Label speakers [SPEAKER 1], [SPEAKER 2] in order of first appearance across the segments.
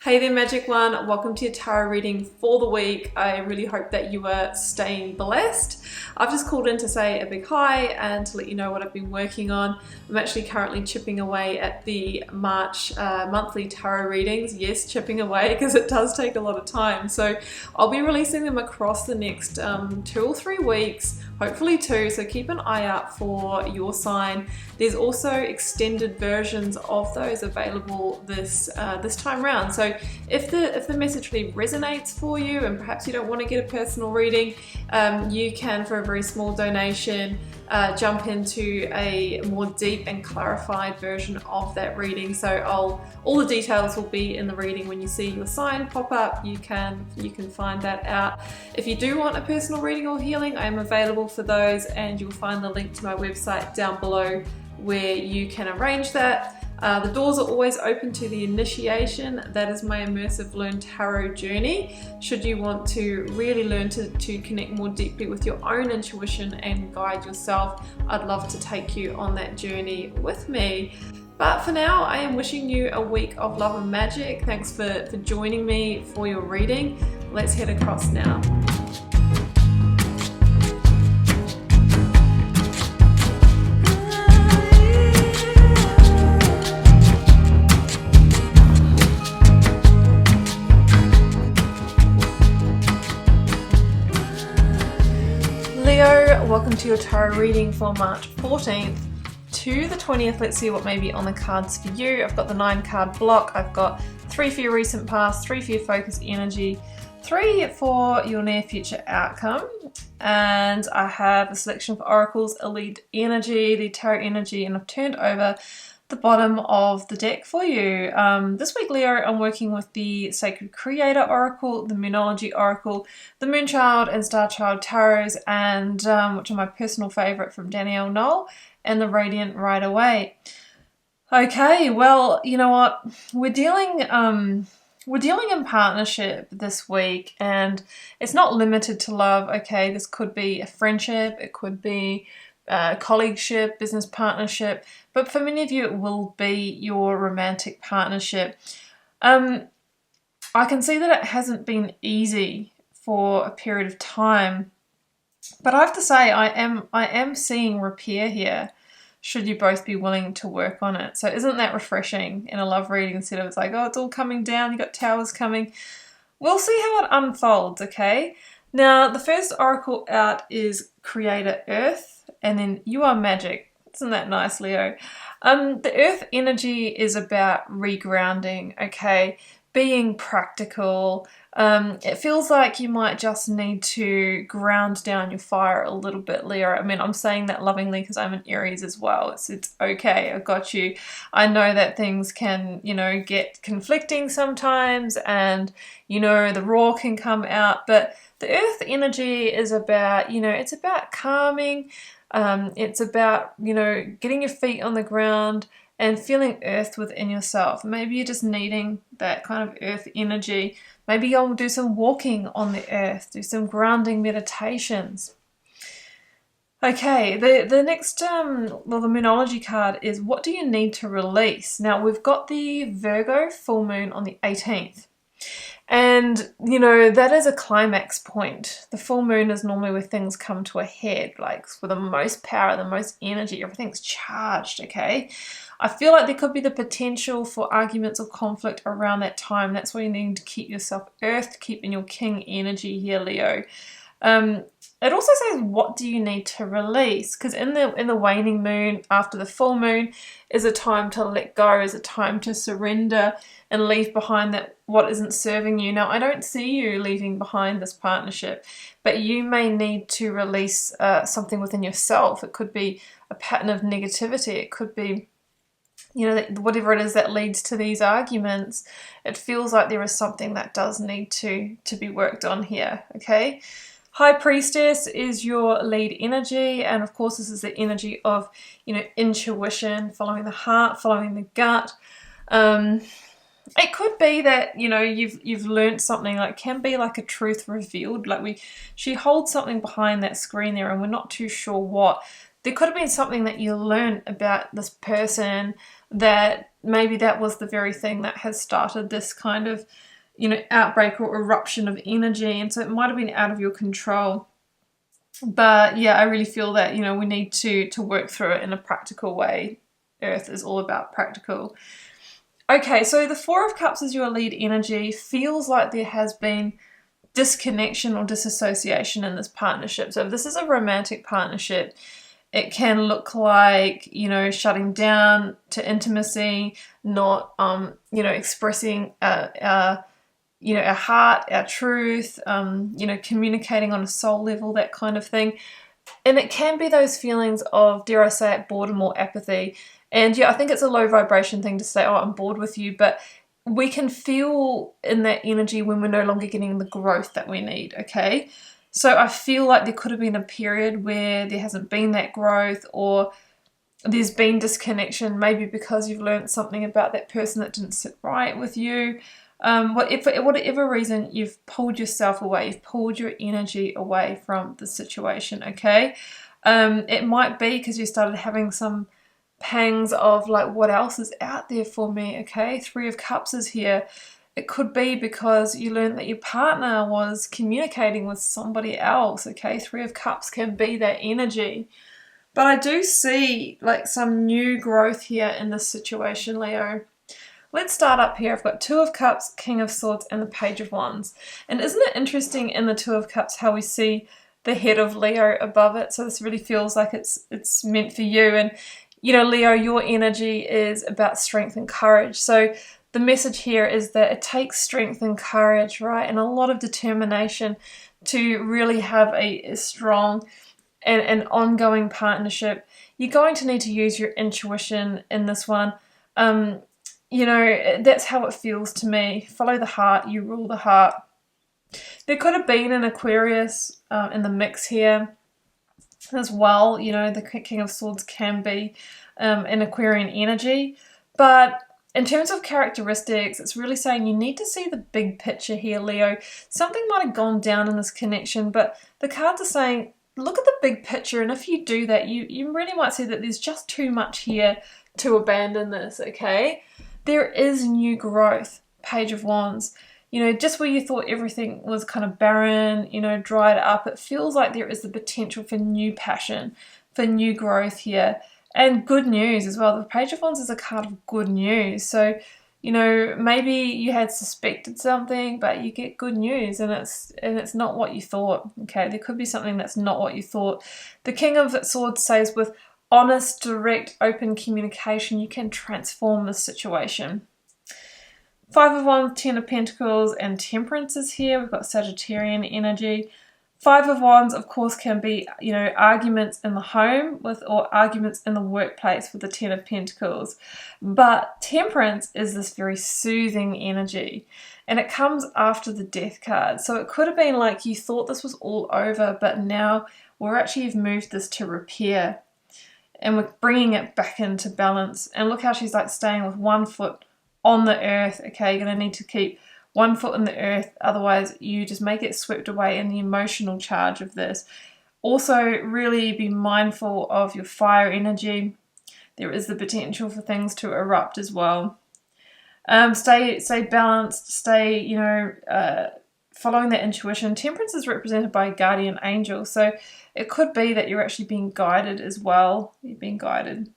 [SPEAKER 1] Hey there, Magic One. Welcome to your tarot reading for the week. I really hope that you are staying blessed. I've just called in to say a big hi and to let you know what I've been working on. I'm actually currently chipping away at the March monthly tarot readings. Yes, chipping away because it does take a lot of time. So I'll be releasing them across the next 2 or 3 weeks, hopefully 2. So keep an eye out for your sign. There's also extended versions of those available this time round. So if the message really resonates for you and perhaps you don't want to get a personal reading, you can, for a very small donation, jump into a more deep and clarified version of that reading. So all the details will be in the reading. When you see your sign pop up, you can find that out. If you do want a personal reading or healing, I am available for those, and you'll find the link to my website down below where you can arrange that. The doors are always open to the initiation. That is my immersive Learn Tarot journey. Should you want to really learn to connect more deeply with your own intuition and guide yourself, I'd love to take you on that journey with me. But for now, I am wishing you a week of love and magic. Thanks for joining me for your reading. Let's head across now. Leo, welcome to your tarot reading for March 14th to the 20th. Let's see what may be on the cards for you. I've got the 9 card block. I've got 3 for your recent past, 3 for your focus energy, 3 for your near future outcome, and I have a selection of oracles, a lead energy, the tarot energy, and I've turned over the bottom of the deck for you. This week, Leo, I'm working with the Sacred Creator Oracle, the Moonology Oracle, the Moonchild and Starchild Tarots, and which are my personal favourite, from Danielle Knoll, and the Radiant Right Away. Okay, well, you know what? We're dealing in partnership this week, and it's not limited to love. Okay, this could be a friendship, it could be colleagueship, business partnership, but for many of you it will be your romantic partnership. I can see that it hasn't been easy for a period of time, but I have to say I am seeing repair here, should you both be willing to work on it. So isn't that refreshing in a love reading, instead of it's like, oh, it's all coming down, you got towers coming. We'll see how it unfolds, okay? Now, the first oracle out is Creator Earth, and then You Are Magic. Isn't that nice, Leo? The Earth energy is about regrounding, okay? Being practical. It feels like you might just need to ground down your fire a little bit, Leo. I mean, I'm saying that lovingly because I'm an Aries as well. It's okay, I got you. I know that things can, get conflicting sometimes, and, the raw can come out, but the Earth energy is about, it's about calming. It's about, getting your feet on the ground and feeling earth within yourself. Maybe you're just needing that kind of earth energy. Maybe you'll do some walking on the earth, do some grounding meditations. Okay, the next, the Moonology card is, what do you need to release? Now, we've got the Virgo full moon on the 18th. And, that is a climax point. The full moon is normally where things come to a head, like with the most power, the most energy, everything's charged, okay? I feel like there could be the potential for arguments or conflict around that time. That's why you need to keep yourself earthed, keep in your king energy here, Leo. It also says, what do you need to release? Because in the waning moon, after the full moon, is a time to let go, is a time to surrender and leave behind that what isn't serving you. Now, I don't see you leaving behind this partnership, but you may need to release something within yourself. It could be a pattern of negativity. It could be, whatever it is that leads to these arguments. It feels like there is something that does need to be worked on here, okay? High Priestess is your lead energy, and of course this is the energy of, intuition, following the heart, following the gut. It could be that, you've learned something, like can be like a truth revealed, like she holds something behind that screen there and we're not too sure what. There could have been something that you learned about this person that maybe that was the very thing that has started this kind of, you know, outbreak or eruption of energy. And so it might have been out of your control. But yeah, I really feel that, you know, we need to work through it in a practical way. Earth is all about practical. Okay, so the Four of Cups is your lead energy. Feels like there has been disconnection or disassociation in this partnership. So if this is a romantic partnership, it can look like, you know, shutting down to intimacy, not, you know, expressing you know, our heart, our truth, you know, communicating on a soul level, that kind of thing. And it can be those feelings of, dare I say it, boredom or apathy. And yeah, I think it's a low vibration thing to say, oh, I'm bored with you, but we can feel in that energy when we're no longer getting the growth that we need, okay? So I feel like there could have been a period where there hasn't been that growth, or there's been disconnection, maybe because you've learned something about that person that didn't sit right with you. For whatever reason, you've pulled yourself away, you've pulled your energy away from the situation, okay? It might be because you started having some pangs of like, what else is out there for me, okay? Three of Cups is here. It could be because you learned that your partner was communicating with somebody else, okay? Three of Cups can be that energy. But I do see like some new growth here in this situation, Leo. Let's start up here. I've got Two of Cups, King of Swords, and the Page of Wands. And isn't it interesting in the Two of Cups how we see the head of Leo above it? So this really feels like it's meant for you. And, you know, Leo, your energy is about strength and courage. So the message here is that it takes strength and courage, right? And a lot of determination to really have a strong and an ongoing partnership. You're going to need to use your intuition in this one. You know, that's how it feels to me. Follow the heart, you rule the heart. There could have been an Aquarius in the mix here as well. You know, the King of Swords can be an Aquarian energy. But in terms of characteristics, it's really saying you need to see the big picture here, Leo. Something might have gone down in this connection, but the cards are saying, look at the big picture. And if you do that, you really might see that there's just too much here to abandon this, okay? There is new growth. Page of Wands. You know, just where you thought everything was kind of barren, you know, dried up, it feels like there is the potential for new passion, for new growth here. And good news as well. The Page of Wands is a card of good news. So, you know, maybe you had suspected something, but you get good news and it's not what you thought. Okay, there could be something that's not what you thought. The King of Swords says with honest, direct, open communication, you can transform the situation. Five of Wands, Ten of Pentacles, and Temperance is here. We've got Sagittarian energy. Five of Wands, of course, can be, you know, arguments in the home or arguments in the workplace with the Ten of Pentacles. But Temperance is this very soothing energy, and it comes after the Death card. So it could have been like you thought this was all over, but now you've moved this to repair. And we're bringing it back into balance. And look how she's like staying with 1 foot on the earth. Okay, you're going to need to keep 1 foot in the earth. Otherwise, you just may get swept away in the emotional charge of this. Also, really be mindful of your fire energy. There is the potential for things to erupt as well. Stay balanced. Stay, you know, following that intuition. Temperance is represented by a guardian angel. So it could be that you're actually being guided as well. You're being guided.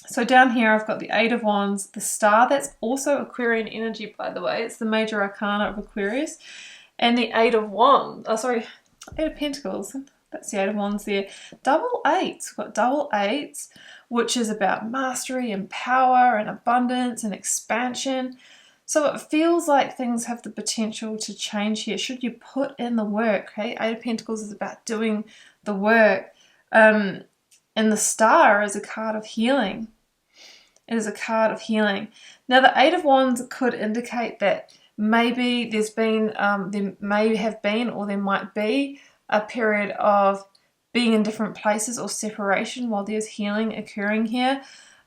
[SPEAKER 1] So down here I've got the Eight of Wands, the Star. That's also Aquarian energy, by the way. It's the major arcana of Aquarius. And the Eight of Wands. Eight of Pentacles. That's the Eight of Wands there. Double eights. We've got double eights, which is about mastery and power and abundance and expansion. So it feels like things have the potential to change here should you put in the work, okay? Eight of Pentacles is about doing the work. And the Star is a card of healing. It is a card of healing. Now the Eight of Wands could indicate that maybe there may have been or there might be a period of being in different places or separation while there's healing occurring here.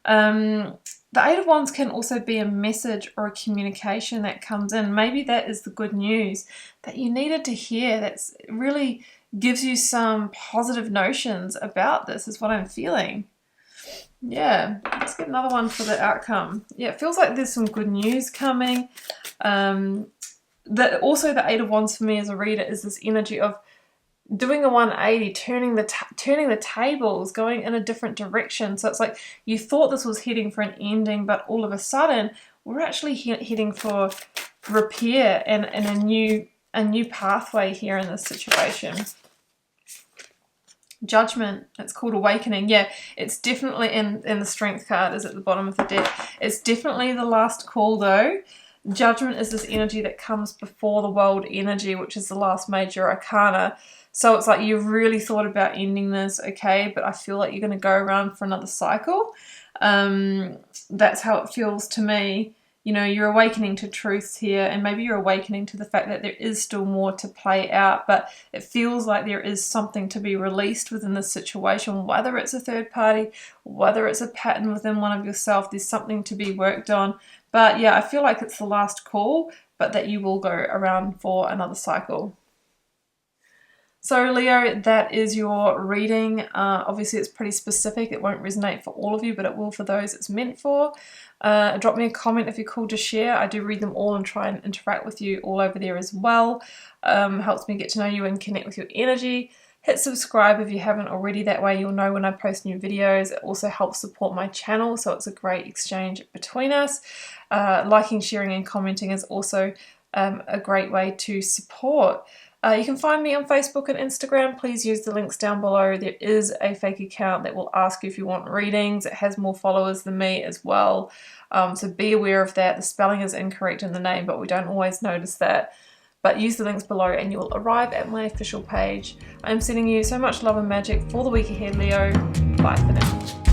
[SPEAKER 1] The Eight of Wands can also be a message or a communication that comes in. Maybe that is the good news that you needed to hear. That's really gives you some positive notions about this, is what I'm feeling. Yeah, let's get another one for the outcome. Yeah, it feels like there's some good news coming. Also the Eight of Wands for me as a reader is this energy of doing a 180, turning the tables, going in a different direction. So it's like you thought this was heading for an ending, but all of a sudden we're actually heading for repair and a new pathway here in this situation. Judgment, it's called awakening. Yeah, it's definitely in the Strength card is at the bottom of the deck. It's definitely the last call though. Judgment is this energy that comes before the World energy, which is the last major arcana. So it's like you've really thought about ending this, okay, but I feel like you're going to go around for another cycle. That's how it feels to me. You know, you're awakening to truths here, and maybe you're awakening to the fact that there is still more to play out, but it feels like there is something to be released within this situation, whether it's a third party, whether it's a pattern within one of yourself, there's something to be worked on. But yeah, I feel like it's the last call, but that you will go around for another cycle. So Leo, that is your reading. Obviously it's pretty specific. It won't resonate for all of you, but it will for those it's meant for. Drop me a comment if you're cool to share. I do read them all and try and interact with you all over there as well. Helps me get to know you and connect with your energy. Hit subscribe if you haven't already. That way you'll know when I post new videos. It also helps support my channel, so it's a great exchange between us. Liking, sharing and commenting is also a great way to support. You can find me on Facebook and Instagram. Please use the links down below. There is a fake account that will ask you if you want readings. It has more followers than me as well. So be aware of that. The spelling is incorrect in the name, but we don't always notice that. But use the links below and you will arrive at my official page. I'm sending you so much love and magic for the week ahead, Leo. Bye for now.